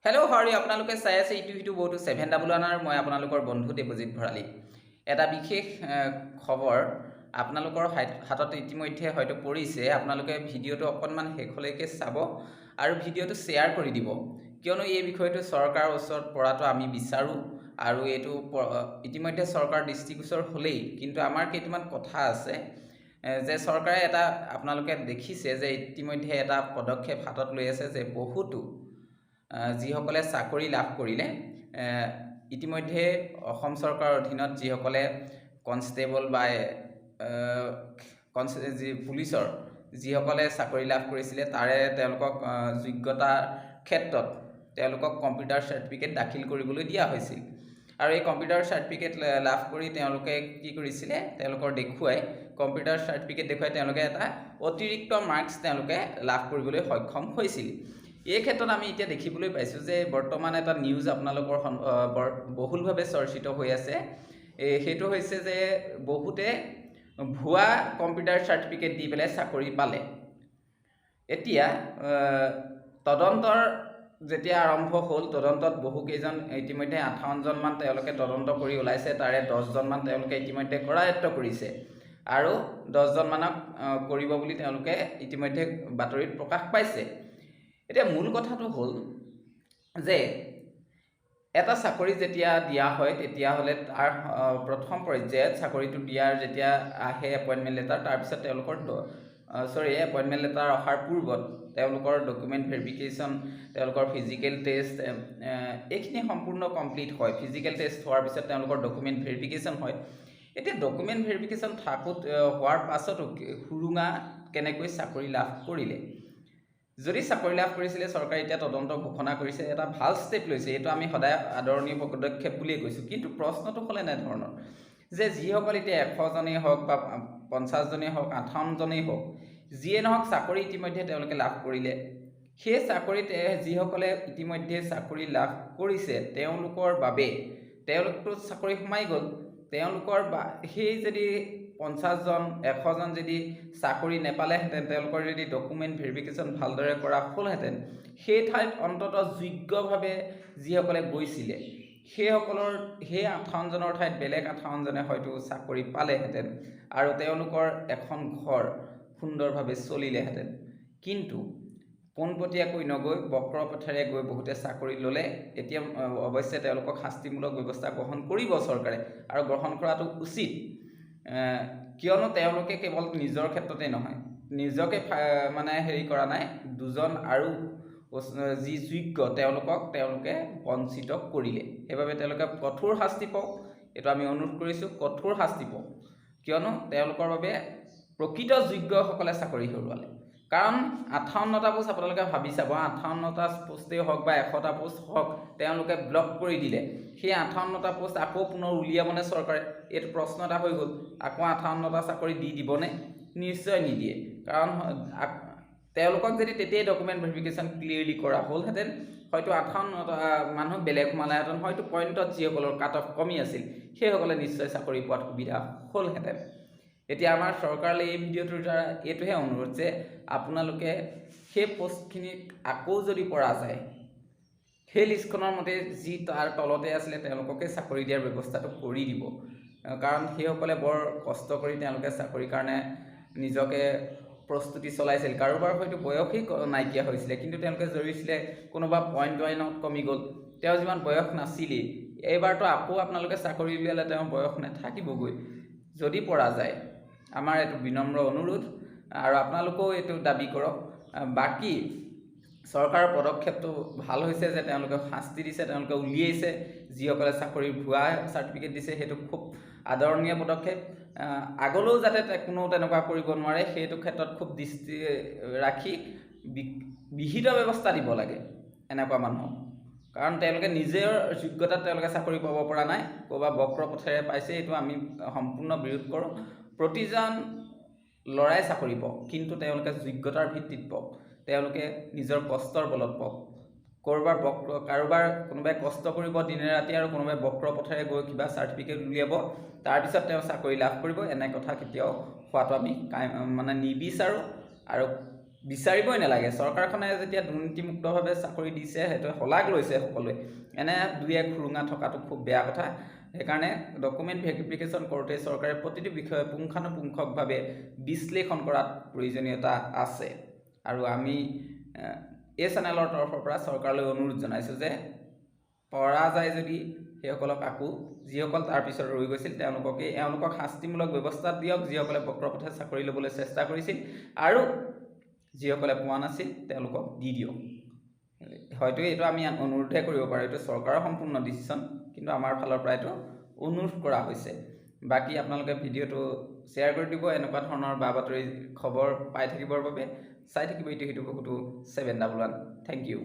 Hello' Hari আপোনালোকে চাই আছে ইটো সিটো বহুতো 7 আৰু মই আপোনালোকৰ বন্ধু দেৱজিৎ ভৰালী। এটা বিশেষ খবৰ আপোনালোকৰ হাতত ইতিমধ্যে হয়তো পৰিছে। আপোনালোকে ভিডিঅ'টো অকণমান শেষলৈকে চাব আৰু ভিডিঅ'টো শ্বেয়াৰ কৰি দিব, কিয়নো এই বিষয়টো চৰকাৰৰ ওচৰত পৰাটো আমি বিচাৰোঁ আৰু এইটো ইতিমধ্যে চৰকাৰ দৃষ্টিগোচৰ হ'লেই, কিন্তু আমাৰ কেইটামান কথা আছে যে চৰকাৰে আপোনালোকে দেখিছে যে ইতিমধ্যে এটা পদক্ষেপ হাতত লৈ আছে যে বহুতো যিসকলে চাকৰি লাভ কৰিলে ইতিমধ্যে অসম চৰকাৰৰ অধীনত যিসকলে কনষ্টেবল বা পুলিচৰ যিসকলে চাকৰি লাভ কৰিছিলে তাৰে তেওঁলোকক যোগ্যতাৰ ক্ষেত্ৰত তেওঁলোকক কম্পিউটাৰ চাৰ্টিফিকেট দাখিল কৰিবলৈ দিয়া হৈছিল। আৰু এই কম্পিউটাৰ চাৰ্টিফিকেট লাভ কৰি তেওঁলোকে কি কৰিছিলে, তেওঁলোকৰ কম্পিউটাৰ চাৰ্টিফিকেট দেখুৱাই তেওঁলোকে এটা অতিৰিক্ত মাৰ্কছ তেওঁলোকে লাভ কৰিবলৈ সক্ষম হৈছিল। এই ক্ষেত্ৰত আমি এতিয়া দেখিবলৈ পাইছোঁ যে বৰ্তমান এটা নিউজ আপোনালোকৰ বহুলভাৱে চৰ্চিত হৈ আছে। সেইটো হৈছে যে বহুতে ভুৱা কম্পিউটাৰ চাৰ্টিফিকেট দি পেলাই চাকৰি পালে। এতিয়া তদন্তৰ যেতিয়া আৰম্ভ হ'ল, তদন্তত বহুকেইজন ইতিমধ্যে 58জনমান তেওঁলোকে তদন্ত কৰি ওলাইছে, তাৰে 10জনমান তেওঁলোকে ইতিমধ্যে কৰায়ত্ব কৰিছে আৰু 10জনমানক কৰিব বুলি তেওঁলোকে ইতিমধ্যে বাতৰিত প্ৰকাশ পাইছে। এতিয়া মূল কথাটো হ'ল যে এটা চাকৰি যেতিয়া দিয়া হয় তেতিয়াহ'লে তাৰ প্ৰথম পৰ্যায়ত চাকৰিটো দিয়াৰ যেতিয়া আহে এপইণ্টমেণ্ট লেটাৰ, তাৰপিছত তেওঁলোকৰ এপইণ্টমেণ্ট লেটাৰ অহাৰ পূৰ্বত তেওঁলোকৰ ডকুমেণ্ট ভেৰিফিকেশ্যন, তেওঁলোকৰ ফিজিকেল টেষ্ট এইখিনি সম্পূৰ্ণ কমপ্লিট হয়। ফিজিকেল টেষ্ট হোৱাৰ পিছত তেওঁলোকৰ ডকুমেণ্ট ভেৰিফিকেশ্যন হয়। এতিয়া ডকুমেণ্ট ভেৰিফিকেশ্যন হোৱাৰ পাছতো সুৰুঙা কেনেকৈ চাকৰি লাভ কৰিলে। যদি চাকৰি লাভ কৰিছিলে, চৰকাৰে এতিয়া তদন্ত ঘোষণা কৰিছে, এটা ভাল ষ্টেপ লৈছে, এইটো আমি সদায় আদৰণীয় পদক্ষেপ বুলিয়েই কৈছোঁ। কিন্তু প্ৰশ্নটো হ'ল এনেধৰণৰ যে যিসকল এতিয়া 100জনেই হওক বা 50জনেই হওক, 58জনেই হওক, যিয়ে নহওক চাকৰি ইতিমধ্যে তেওঁলোকে লাভ কৰিলে। সেই চাকৰিত যিসকলে ইতিমধ্যে চাকৰি লাভ কৰিছে তেওঁলোকৰ বাবে তেওঁলোকতো চাকৰি সোমাই গ'ল। তেওঁলোকৰ সেই যদি 50জন 100জন যদি চাকৰি নেপালেহেঁতেন, তেওঁলোকৰ যদি ডকুমেণ্ট ভেৰিফিকেশ্যন ভালদৰে কৰা হ'লহেঁতেন, সেই ঠাইত অন্ততঃ যোগ্যভাৱে যিসকলে গৈছিলে সেই 58জনৰ ঠাইত বেলেগ 58জনে হয়তো চাকৰি পালেহেঁতেন আৰু তেওঁলোকৰ এখন ঘৰ সুন্দৰভাৱে চলিলেহেঁতেন। কিন্তু পোনপটীয়াকৈ নগৈ বক্ৰ পথেৰে গৈ বহুতে চাকৰি ল'লে। এতিয়া অৱশ্যে তেওঁলোকক শাস্তিমূলক ব্যৱস্থা গ্ৰহণ কৰিব চৰকাৰে, আৰু গ্ৰহণ কৰাটো উচিত, কিয়নো তেওঁলোকে কেৱল নিজৰ ক্ষেত্ৰতে নহয়, নিজকে কৰা নাই, দুজন আৰু যি যোগ্য তেওঁলোকে বঞ্চিত কৰিলে। সেইবাবে তেওঁলোকে কঠোৰ শাস্তি পাওক, এইটো আমি অনুৰোধ কৰিছোঁ, কঠোৰ শাস্তি পাওক, কিয়নো তেওঁলোকৰ বাবে প্ৰকৃত যোগ্যসকলে চাকৰি হেৰুৱালে। কাৰণ 58টা পোষ্ট আপোনালোকে ভাবি চাব, 58টা পোষ্টেই হওক বা 100টা পোষ্ট হওক, তেওঁলোকে ব্লক কৰি দিলে। সেই 58টা পোষ্ট আকৌ পুনৰ উলিয়াবনে চৰকাৰে? এইটো প্ৰশ্ন এটা হৈ গ'ল। আকৌ 58টা চাকৰি দিবনে? নিশ্চয় নিদিয়ে। কাৰণ তেওঁলোকক যদি তেতিয়াই ডকুমেণ্ট ভেৰিফিকেশ্যন ক্লিয়াৰলি কৰা হ'লহেঁতেন, হয়তো 58টা মানুহ বেলেগ সোমালেহেঁতেন, হয়তো পইণ্টত যিসকলৰ কাট অফ কমি আছিল সেইসকলে নিশ্চয় চাকৰি পোৱাত সুবিধা হ'লহেঁতেন। এতিয়া আমাৰ চৰকাৰলৈ এই ভিডিঅ'টোৰ দ্বাৰা এইটোহে অনুৰোধ যে আপোনালোকে সেই পষ্টখিনিক আকৌ যদি পৰা যায়, সেই লিষ্টখনৰ মতে যি তাৰ তলতে আছিলে তেওঁলোককে চাকৰি দিয়াৰ ব্যৱস্থাটো কৰি দিব। কাৰণ সেইসকলে বৰ কষ্ট কৰি তেওঁলোকে চাকৰিৰ কাৰণে নিজকে প্ৰস্তুতি চলাইছিল। কাৰোবাৰ হয়তো বয়সেই নাইকিয়া হৈছিলে, কিন্তু তেওঁলোকে জৰিছিলে, কোনোবা পইণ্ট ৱাইনত কমি গ'ল, তেওঁ যিমান বয়স নাছিলেই। এইবাৰতো আকৌ আপোনালোকে চাকৰি উলিয়ালে তেওঁৰ বয়স নাথাকিবগৈ। যদি পৰা যায়, আমাৰ এইটো বিনম্ৰ অনুৰোধ, আৰু আপোনালোকেও এইটো দাবী কৰক। বাকী চৰকাৰৰ পদক্ষেপটো ভাল হৈছে যে তেওঁলোকে শাস্তি দিছে, তেওঁলোকে উলিয়াইছে যিসকলে চাকৰিৰ ভুৱা চাৰ্টিফিকেট দিছে, সেইটো খুব আদৰণীয় পদক্ষেপ। আগলৈও যাতে কোনো তেনেকুৱা কৰিব নোৱাৰে সেইটো ক্ষেত্ৰত খুব দৃষ্টি ৰাখি বিহিত ব্যৱস্থা দিব লাগে এনেকুৱা মানুহক। কাৰণ তেওঁলোকে নিজৰ যোগ্যতাত তেওঁলোকে চাকৰি পাব পৰা নাই, ক'ৰবাত বক্ৰ পথেৰে পাইছে, এইটো আমি সম্পূৰ্ণ বিৰোধ কৰোঁ। প্ৰতিজন ল'ৰাই চাকৰি পাওক, কিন্তু তেওঁলোকে যোগ্যতাৰ ভিত্তিত পাওক, তেওঁলোকে নিজৰ কষ্টৰ বলত পাওক। কাৰোবাৰ কোনোবাই কষ্ট কৰিব দিনে ৰাতি আৰু কোনোবাই বক্ৰ পথেৰে গৈ কিবা চাৰ্টিফিকেট উলিয়াব, তাৰপিছত তেওঁ চাকৰি লাভ কৰিব, এনে কথা কেতিয়াও হোৱাটো আমি নিবিচাৰোঁ আৰু বিচাৰিবই নালাগে। চৰকাৰখনে যেতিয়া দুৰ্নীতিমুক্তভাৱে চাকৰি দিছে সেইটো শলাগ লৈছে সকলোৱে। এনে দুই এক সুৰুঙা থকাটো খুব বেয়া কথা। সেইকাৰণে ডকুমেণ্ট ভেৰিফিকেশ্যন কৰোঁতে চৰকাৰে প্ৰতিটো বিষয়ে পুংখানুপুংখকভাৱে বিশ্লেষণ কৰাত প্ৰয়োজনীয়তা আছে। আৰু আমি এই চেনেলৰ তৰফৰ পৰা চৰকাৰলৈ অনুৰোধ জনাইছোঁ যে পৰা যায় যদি সেইসকলক আকৌ যিসকল তাৰপিছত ৰৈ গৈছিল তেওঁলোকক শাস্তিমূলক ব্যৱস্থা দিয়ক, যিসকলে বক্ৰপথে চাকৰি ল'বলৈ চেষ্টা কৰিছিল, আৰু যিসকলে পোৱা নাছিল তেওঁলোকক দি দিয়ক। হয়তো এইটো আমি অনুৰোধহে কৰিব পাৰোঁ, এইটো চৰকাৰৰ সম্পূৰ্ণ ডিচিশ্যন, কিন্তু আমাৰ ফালৰ পৰা এইটো অনুৰোধ কৰা হৈছে। বাকী আপোনালোকে ভিডিঅ'টো শ্বেয়াৰ কৰি দিব এনেকুৱা ধৰণৰ বা বাতৰি খবৰ পাই থাকিবৰ বাবে। চাই থাকিব ইটো সিটো বহুতো 711। Thank U.